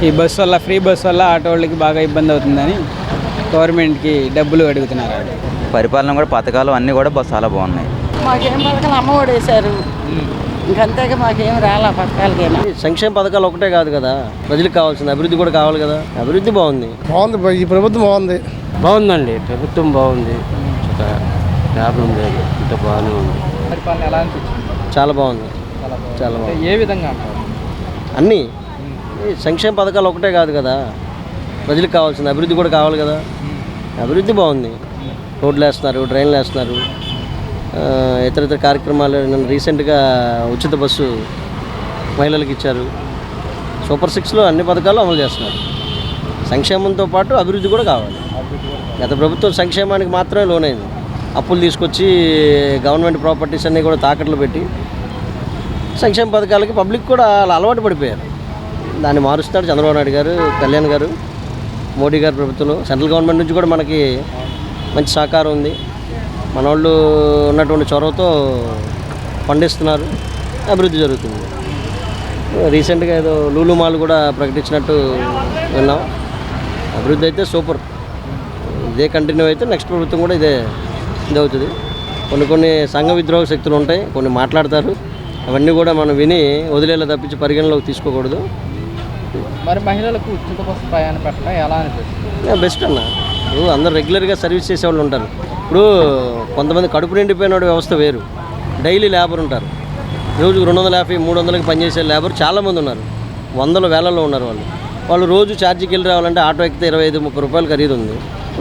ఈ బస్సు వల్ల free bus వల్ల ఆటో వాళ్ళకి బాగా ఇబ్బంది అవుతుందని గవర్నమెంట్కి డబ్బులు అడుగుతున్నారు. పరిపాలన కూడా పథకాలు అన్నీ కూడా చాలా బాగున్నాయి. మాకేం పథకాలు అమ్మఒడి వేశారు, ఇంకంతేగా మాకేం రాలా పథకాలకైనా. సంక్షేమ పథకాలు ఒకటే కాదు కదా, ప్రజలకు కావాల్సిన అభివృద్ధి కూడా కావాలి కదా. అభివృద్ధి బాగుంది. ఈ ప్రభుత్వం బాగుందండి. ప్రభుత్వం బాగుంది, ప్రాబ్లం లేదు, ఇంత బాగానే ఉంది. పరిపాలన ఎలా అనిపించింది? చాలా బాగుంది, చాలా బాగుంది. ఏ విధంగా అంటారు? అన్నీ సంక్షేమ పథకాలు ఒకటే కాదు కదా, ప్రజలకు కావాల్సిన అభివృద్ధి కూడా కావాలి కదా. అభివృద్ధి బాగుంది. రోడ్లు వేస్తున్నారు, డ్రైన్లు వేస్తున్నారు, ఇతర కార్యక్రమాలు. నన్ను రీసెంట్గా ఉచిత బస్సు మహిళలకు ఇచ్చారు. సూపర్ 6లో అన్ని పథకాలు అమలు చేస్తున్నారు. సంక్షేమంతో పాటు అభివృద్ధి కూడా కావాలి. గత ప్రభుత్వం సంక్షేమానికి మాత్రమే లోనైంది. అప్పులు తీసుకొచ్చి గవర్నమెంట్ ప్రాపర్టీస్ అన్నీ కూడా తాకట్లు పెట్టి సంక్షేమ పథకాలకి పబ్లిక్ కూడా అలా అలవాటు పడిపోయారు. దాన్ని మారుస్తాడు చంద్రబాబు నాయుడు గారు, కళ్యాణ్ గారు, మోడీ గారి ప్రభుత్వంలో. సెంట్రల్ గవర్నమెంట్ నుంచి కూడా మనకి మంచి సహకారం ఉంది. మన వాళ్ళు ఉన్నటువంటి చొరవతో పండిస్తున్నారు, అభివృద్ధి జరుగుతుంది. రీసెంట్గా ఏదో లూలు మాల్ కూడా ప్రకటించినట్టు విన్నాం. అభివృద్ధి అయితే సూపర్. ఇదే కంటిన్యూ అయితే నెక్స్ట్ ప్రభుత్వం కూడా ఇదే అవుతుంది. కొన్ని సంఘ విద్రోహ శక్తులు ఉంటాయి, కొన్ని మాట్లాడతారు. అవన్నీ కూడా మనం విని వదిలేలా తప్పించి పరిగణలోకి తీసుకోకూడదు. మరి మహిళలకు ఉచిత బస్సు ప్రయాణం పెట్టడం ఎలా అనిపిస్తుంది? బెస్ట్ అన్న. ఇప్పుడు అందరూ రెగ్యులర్గా సర్వీస్ చేసేవాళ్ళు ఉంటారు. ఇప్పుడు కొంతమంది కడుపు నిండిపోయిన వ్యవస్థ వేరు. డైలీ లేబర్ ఉంటారు. రోజుకు 250, 300కి పనిచేసే లేబర్ చాలామంది ఉన్నారు. వందల వేలల్లో ఉన్నారు. వాళ్ళు రోజు ఛార్జీకి వెళ్ళి రావాలంటే ఆటో ఎక్కితే 25-30 రూపాయలు ఖరీదు ఉంది.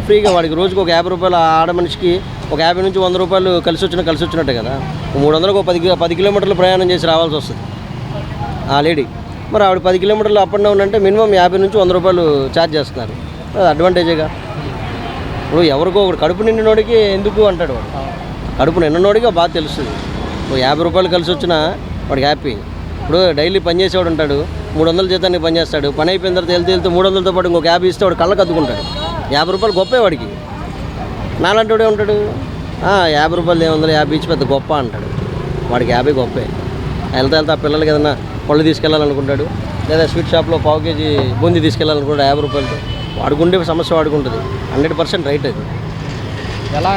ఫ్రీగా వాడికి రోజుకు ఒక 50 రూపాయలు, ఆడ మనిషికి ఒక 50 నుంచి 100 రూపాయలు కలిసి వచ్చినట్టే కదా. 300కు 10 కిలోమీటర్లు ప్రయాణం చేసి రావాల్సి వస్తుంది ఆ లేడీ. మరి ఆవిడ 10 కిలోమీటర్లు అప్ అండ్ డౌన్ అంటే మినిమం 50 నుంచి 100 రూపాయలు ఛార్జ్ చేస్తున్నారు. అది అడ్వాంటేజేగా. ఇప్పుడు ఎవరికో ఒకటి కడుపు నిండినోడికి ఎందుకు అంటాడు వాడు. కడుపు నిన్ననోడికి బాగా తెలుస్తుంది. 50 రూపాయలు కలిసి వచ్చినా వాడికి హ్యాపీ. ఇప్పుడు డైలీ పని చేసేవాడు ఉంటాడు, 300 జీతానికి పని చేస్తాడు. పని అయిపోయిన తర్వాత వెళ్తూ 300తో పాటు ఇంకొక 50 ఇస్తే వాడు కళ్ళకు అద్దుకుంటాడు. 50 రూపాయలు గొప్పే వాడికి. నాలంటోడే ఉంటాడు, 50 రూపాయలు ఏముందో 50 ఇచ్చి పెద్ద గొప్ప అంటాడు. వాడికి 50 గొప్పే. వెళ్తా ఆ పిల్లలకి ఏదన్నా పళ్ళు తీసుకెళ్ళాలనుకుంటాడు, లేదా స్వీట్ షాప్లో పావు కేజీ బూందీ తీసుకెళ్ళాలనుకుంటాడు 50 రూపాయలతో. వాడుకుంటే సమస్య వాడుకుంటుంది. 100% రైట్ అది. ఎలా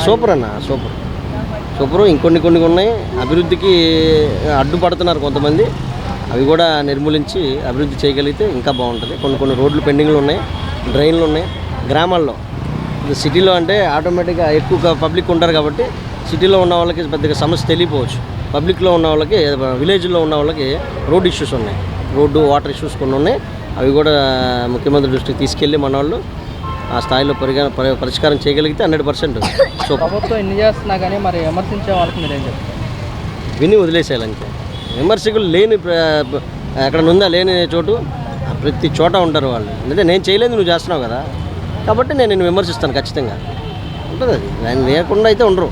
సూపర్ అన్న, సూపరు. ఇంకొన్ని ఉన్నాయి. అభివృద్ధికి అడ్డుపడుతున్నారు కొంతమంది. అవి కూడా నిర్మూలించి అభివృద్ధి చేయగలిగితే ఇంకా బాగుంటుంది. కొన్ని రోడ్లు పెండింగ్లు ఉన్నాయి, డ్రైన్లు ఉన్నాయి. గ్రామాల్లో, సిటీలో అంటే ఆటోమేటిక్గా ఎక్కువ పబ్లిక్ ఉంటారు కాబట్టి సిటీలో ఉన్న వాళ్ళకి పెద్దగా సమస్య తెలియపోవచ్చు. పబ్లిక్లో ఉన్న వాళ్ళకి, విలేజ్లో ఉన్న వాళ్ళకి రోడ్ ఇష్యూస్ ఉన్నాయి. రోడ్డు, వాటర్ ఇష్యూస్ కొన్ని ఉన్నాయి. అవి కూడా ముఖ్యమంత్రి దృష్టికి తీసుకెళ్ళి మన వాళ్ళు ఆ స్థాయిలో పరిష్కారం చేయగలిగితే 100%. సో ప్రభుత్వం ఎన్ని చేస్తున్నా కానీ మరి విమర్శించే వాళ్ళకి మీరేం చెప్తారు? విని వదిలేసేయాలి అంతే. విమర్శకులు లేని ఎక్కడ ఉందా లేని చోటు ప్రతి చోట ఉంటారు వాళ్ళు. అంటే నేను చేయలేదు, నువ్వు చేస్తున్నావు కదా కాబట్టి నేను విమర్శిస్తాను ఖచ్చితంగా. ఉంటుంది అది. నేను లేకుండా అయితే ఉండరు.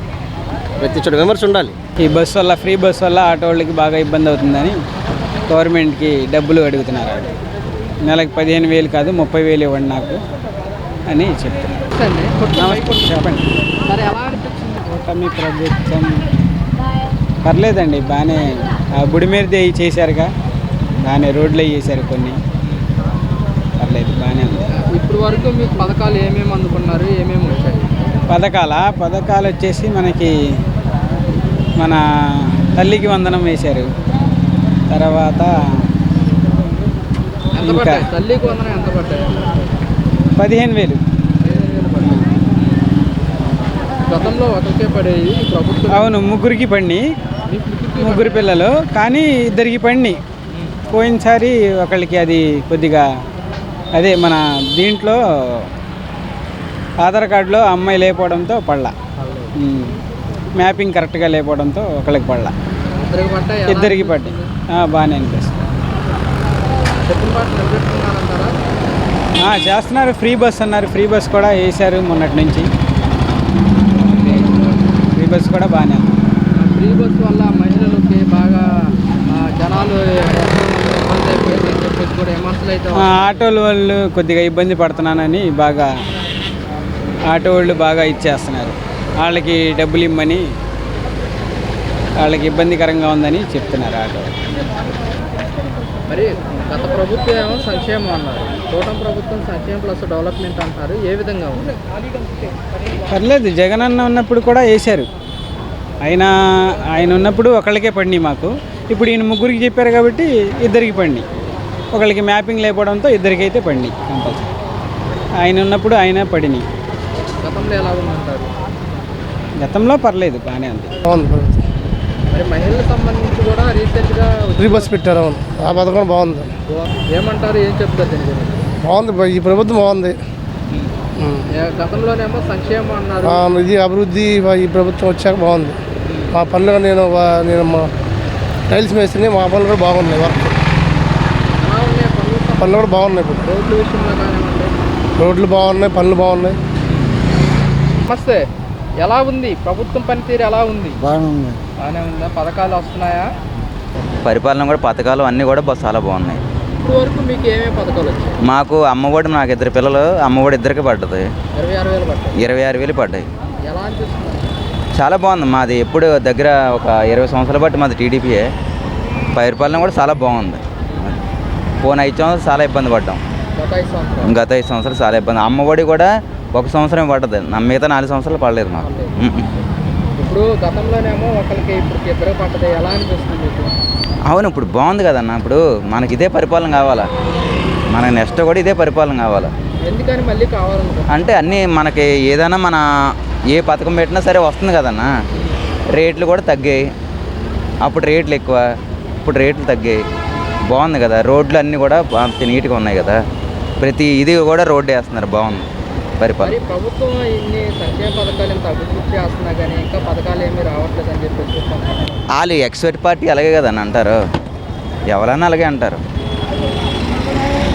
ప్రతి చోట విమర్శ ఉండాలి. ఈ బస్సు వల్ల ఫ్రీ బస్సు వల్ల ఆటో వాళ్ళకి బాగా ఇబ్బంది అవుతుందని గవర్నమెంట్కి డబ్బులు అడుగుతున్నారు. నెలకు 15,000 కాదు 30,000 ఇవ్వండి నాకు అని చెప్తున్నారు. చెప్పండి. మరి ఎలా అనిపించింది? కూటమి ప్రభుత్వం పర్లేదండి, బాగానే. బుడిమేరది చేశారుగా, బాగానే రోడ్లు చేశారు కొన్ని. పర్లేదు, బాగానే ఉంది. ఇప్పుడు వరకు మీకు పథకాలు ఏమేమి అందుకున్నారు, ఏమేమి వచ్చాయి? పథకాలు వచ్చేసి మనకి మన తల్లికి వందనం వేశారు. తర్వాత ఇంకా తల్లికి వందనం ఎంత పడ్డాయి? 15,000. గతంలో ఒకరికే పడేవి, ప్రభుత్వం. అవును, ముగ్గురికి పడినాయి. ముగ్గురు పిల్లలు, కానీ 2కి పడినాయి. పోయినసారి ఒకళ్ళకి అది కొద్దిగా అదే మన దీంట్లో ఆధార్ కార్డులో అమ్మాయి లేకపోవడంతో పడలా. మ్యాపింగ్ కరెక్ట్గా లేకపోవడంతో ఒకళ్ళకి పడలా, 2కి పడ్డాయి. బాగానే అనిపిస్తుంది. చేస్తున్నారు. ఫ్రీ బస్ అన్నారు, ఫ్రీ బస్ కూడా వేశారు మొన్నటి నుంచి. ఫ్రీ బస్ కూడా బాగానే ఉంది. ఫ్రీ బస్ వల్ల మహిళలకి బాగా జనాలు ఆటోల వాళ్ళు కొద్దిగా ఇబ్బంది పడుతున్నానని బాగా ఆటో వాళ్ళు బాగా ఇచ్చేస్తున్నారు. వాళ్ళకి డబ్బులు ఇమ్మని వాళ్ళకి ఇబ్బందికరంగా ఉందని చెప్తున్నారు ఆటో. మరి గత ప్రభుత్వం ఏమో సంక్షేమం అన్నారు, కూటమి ప్రభుత్వం సంక్షేమం ప్లస్ డెవలప్మెంట్ అంటారు. ఏ విధంగా ఉంది? పర్లేదు, జగన్ అన్న ఉన్నప్పుడు కూడా వేశారు. ఆయన ఉన్నప్పుడు ఒకళ్ళకే పడినాయి మాకు. ఇప్పుడు ఈయన ముగ్గురికి చెప్పారు కాబట్టి ఇద్దరికి పడినాయి. ఒకళ్ళకి మ్యాపింగ్ లేకపోవడంతో ఇద్దరికి అయితే పడినాయి కంపల్సరీ. ఆయన ఉన్నప్పుడు ఆయన పడినాయి. గతంలో ఎలా ఉందంటారు? గతంలో పర్లేదు, బాగానే ఉంది. మరి మహిళలకు సంబంధించి కూడా రీసెంట్గా ఫ్రీ బస్ పెట్టారు. అవును, ఆ పథకం బాగుంది. ఏమంటారు, ఏం చెప్తారు దీని గురించి? బాగుంది, ఈ ప్రభుత్వం బాగుంది. గతంలోనేమో సంక్షేమం అన్నారు. ఇది అభివృద్ధి ఈ ప్రభుత్వం వచ్చాక బాగుంది. మా పనులు నేను మా టైల్స్ మేస్త్రిని, మా పనులు కూడా బాగున్నాయి. వర్క్ ఎలా ఉన్నాయి పనులు? పనులు కూడా బాగున్నాయి. ఇప్పుడు రోడ్ల విషయంలో కానివ్వండి, రోడ్లు బాగున్నాయి, పనులు బాగున్నాయి. నమస్తే, ఎలా ఉంది ప్రభుత్వం పనితీరు? ఎలా ఉంది? బాగుంది. బాగానే ఉందా? పథకాలు వస్తున్నాయా? పరిపాలన కూడా పథకాలు అన్నీ కూడా చాలా బాగున్నాయి. ఇప్పుడు వరకు మీకు ఏమేమి పథకాలు వచ్చాయి? మాకు అమ్మఒడి, నాకు 2 పిల్లలు, అమ్మఒడి ఇద్దరికి పడ్డది. 26,000 పట్టాయి. 26,000 పడ్డాయి. ఎలా అనిపిస్తుంది? చాలా బాగుంది. మాది ఎప్పుడు దగ్గర ఒక 20 సంవత్సరాల బట్టి మాది టీడీపీయే. పరిపాలన కూడా చాలా బాగుంది. పోయిన 5 సంవత్సరాలు చాలా ఇబ్బంది పడ్డాం. గత 5 సంవత్సరాలు. గత 5 సంవత్సరాలు చాలా ఇబ్బంది. అమ్మఒడి కూడా 1 సంవత్సరం పడ్డది, మిగతా 4 సంవత్సరాలు పడలేదు మాకు. ఇప్పుడు గతంలోనేమో ఒకరికి ఇప్పుడు ఇద్దరు పడ్డది. ఎలా అనిపిస్తుంది మీకు? అవును, ఇప్పుడు బాగుంది కదన్న. ఇప్పుడు మనకి ఇదే పరిపాలన కావాలా, మనకి నెక్స్ట్ కూడా ఇదే పరిపాలన కావాలా. ఎందుకని మళ్ళీ కావాలనుకో అంటే అన్నీ మనకి ఏదైనా మన ఏ పథకం పెట్టినా సరే వస్తుంది కదన్న. రేట్లు కూడా తగ్గాయి. అప్పుడు రేట్లు ఎక్కువ, ఇప్పుడు రేట్లు తగ్గాయి. బాగుంది కదా. రోడ్లు అన్నీ కూడా అంత నీట్గా ఉన్నాయి కదా. ప్రతి ఇది కూడా రోడ్డు వేస్తున్నారు. బాగుంది పరిపాలన. మరి ప్రభుత్వం ఇన్ని సంక్షేమ పథకాలు ఇంత అభివృద్ధి చేస్తున్నా కానీ ఇంకా పథకాలు ఏమీ రావట్లేదు అని చెప్పి వాళ్ళు ఎక్స్పర్ట్ పార్టీ అలాగే కదని అంటారు. ఎవరైనా అలాగే అంటారు.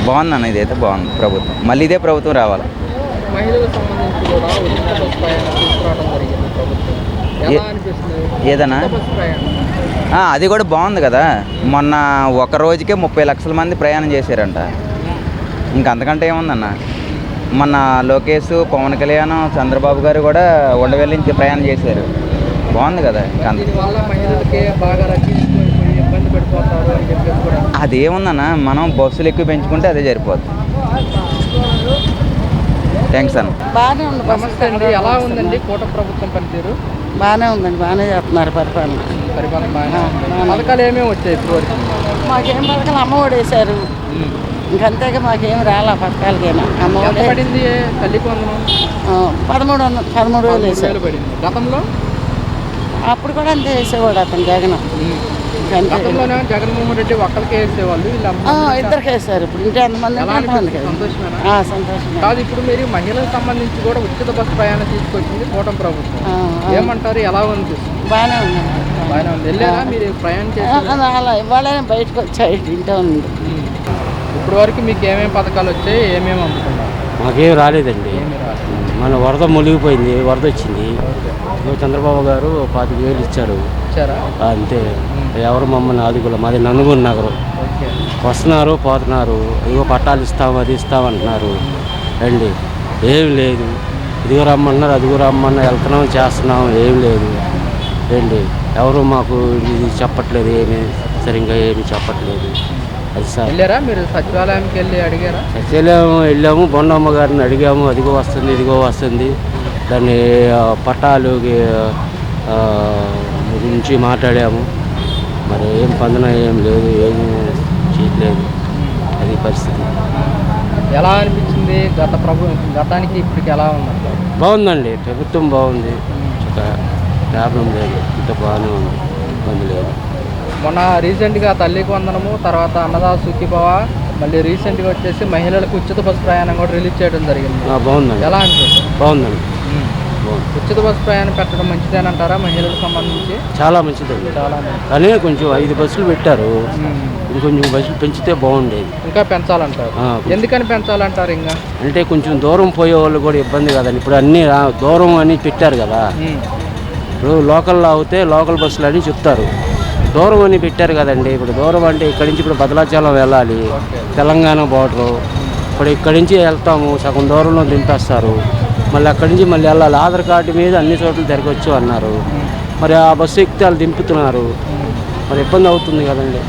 బాగుందన్న, ఇదైతే బాగుంది ప్రభుత్వం. మళ్ళీ ఇదే ప్రభుత్వం రావాలి. మహిళలకు సంబంధించి కూడా ఉచిత బస్సు ప్రయాణం తీసుకురావడం జరిగింది ప్రభుత్వం. ఎలా అనిపిస్తుంది? ఏదన్నా ఉచిత బస్సు ప్రయాణం అది కూడా బాగుంది కదా. మొన్న ఒక రోజుకే 30 లక్షల మంది ప్రయాణం చేశారంట. ఇంకంతకంటే ఏముందన్న. మొన్న లోకేష్, పవన్ కళ్యాణ్, చంద్రబాబు గారు కూడా ఉండవెళ్ళి నుంచి ప్రయాణం చేశారు. బాగుంది కదా. దీనివల్ల మహిళలకి బాగా రక్షించుకొని ఇబ్బంది పడిపోతారు అని చెప్పేసి కూడా అదేముందన్న, మనం బస్సులు ఎక్కువ పెంచుకుంటే అదే సరిపోద్ది. థ్యాంక్స్ అన్న. బాగానే ఉంది. నమస్తే అండి, ఎలా ఉందండి కూటమి ప్రభుత్వం పనితీరు? బాగానే ఉందండి, బాగానే చేస్తున్నారు పరిపాలన. పరిపాలన బాగానే ఉంది. పథకాలు ఏమేమి వచ్చాయి ఇప్పుడు వరకు? మాకేం పథకాలు అమ్మఒడి వేశారు. ఇంకంతేగా మాకేం రాలా పథకాలకైనా. ఎంత అమ్మఒడి పడింది తల్లికి వందనం? 13,000 వేశారు. 13,000 పడింది. గతంలో అప్పుడు కూడా అంతే వేసేవాడు అతను జగన్. ఇంకంతే. గతంలోనే జగన్మోహన్ రెడ్డి ఒక్కరికే వేసేవాళ్ళు, వీళ్ళు ఇద్దరికి వేశారు. ఇప్పుడు ఇంకా ఎంతమంది ఎలా అనిపిస్తుంది? సంతోషమేనా? సంతోషం. కాదు, ఇప్పుడు మీరు మహిళలకు సంబంధించి కూడా ఉచిత బస్సు ప్రయాణం తీసుకొచ్చింది కూటమి ప్రభుత్వం. ఏమంటారు, ఎలా అనిపిస్తుంది? బాగానే ఉంది. బాగానే ఉంది. వెళ్ళారా మీరు ప్రయాణం చేసి? అలా ఇవాళ బయటకు వచ్చాయి, ఇంట్లో ఉంది. ఇప్పుడు వరకు మీకు ఏమేమి పథకాలు వచ్చాయి, ఏమేమి అందుకున్నారు? మాకేం రాలేదండి. ఏమీ రాలేదు. మన వరద మునిగిపోయింది, వరద వచ్చింది. చంద్రబాబు గారు 25,000 ఇచ్చారు. ఇచ్చారా? అంతే. ఎవరు మమ్మల్ని ఆదుకోలే. మాది నందమూరి నగరం. ఓకే. వస్తున్నారు, పోతున్నారు. ఇదిగో పట్టాలు ఇస్తాం, అది ఇస్తామంటున్నారు. రండి, ఏం లేదు. ఇదిగో రమ్మన్నారు, అదిగో రమ్మన్నారు, వెళ్తున్నాం, చేస్తున్నాం, ఏం లేదు. రండి, ఎవరు మాకు ఇది చెప్పట్లేదు, ఏమి సరిగ్గా ఏమి చెప్పట్లేదు. అది సార్. వెళ్ళారా మీరు సచివాలయంకి వెళ్ళి అడిగారా? సచివాలయం వెళ్ళాము, బొండమ్మ గారిని అడిగాము. అదిగో వస్తుంది, ఇదిగో వస్తుంది. దాన్ని పట్టాలు గురించి మాట్లాడాము. మరి ఏం పొందన ఏం లేదు, ఏం చేయట్లేదు. అది పరిస్థితి. ఎలా అనిపించింది గతానికి ఇప్పటికి ఎలా ఉంది? బాగుందండి, ప్రభుత్వం బాగుంది. ఒక ప్రాబ్లం లేదు, ఇంత బాగానే ఉంది, ఇబ్బంది లేదు. మొన్న రీసెంట్గా తల్లికి వందనము, తర్వాత అన్నదా సుఖీభవ, మళ్ళీ రీసెంట్గా వచ్చేసి మహిళలకు ఉచిత బస్సు ప్రయాణం కూడా రిలీజ్ చేయడం జరిగింది. బాగుందండి. ఎలా అనిపిస్తుంది? బాగుందండి. ఉచిత బస్సు ప్రయాణం పెట్టడం మంచిదేనంటారా మహిళలకు సంబంధించి? చాలా మంచిదండి. చాలా కానీ కొంచెం 5 బస్సులు పెట్టారు. ఇంకొంచెం బస్సులు పెంచితే బాగుండేది. ఇంకా పెంచాలంటారు? ఎందుకని పెంచాలంటారు? ఇంకా అంటే కొంచెం దూరం పోయే వాళ్ళు కూడా ఇబ్బంది కదండి. ఇప్పుడు అన్నీ దూరం అని పెట్టారు కదా. ఇప్పుడు లోకల్లో అవుతే లోకల్ బస్సులు అని చెప్తారు. దూరం అని పెట్టారు కదండి. ఇప్పుడు దూరం అంటే ఇక్కడి నుంచి ఇప్పుడు భద్రాచలం వెళ్ళాలి, తెలంగాణ బోర్డరు. ఇప్పుడు ఇక్కడి నుంచి వెళ్తాము, సగం దూరంలో దింపేస్తారు. మళ్ళీ అక్కడి నుంచి మళ్ళీ వెళ్ళాలి. ఆధార్ కార్డు మీద అన్ని చోట్ల తిరగచ్చు అన్నారు. మరి ఆ బస్సు ఎక్కితే వాళ్ళు దింపుతున్నారు, మరి ఇబ్బంది అవుతుంది కదండి.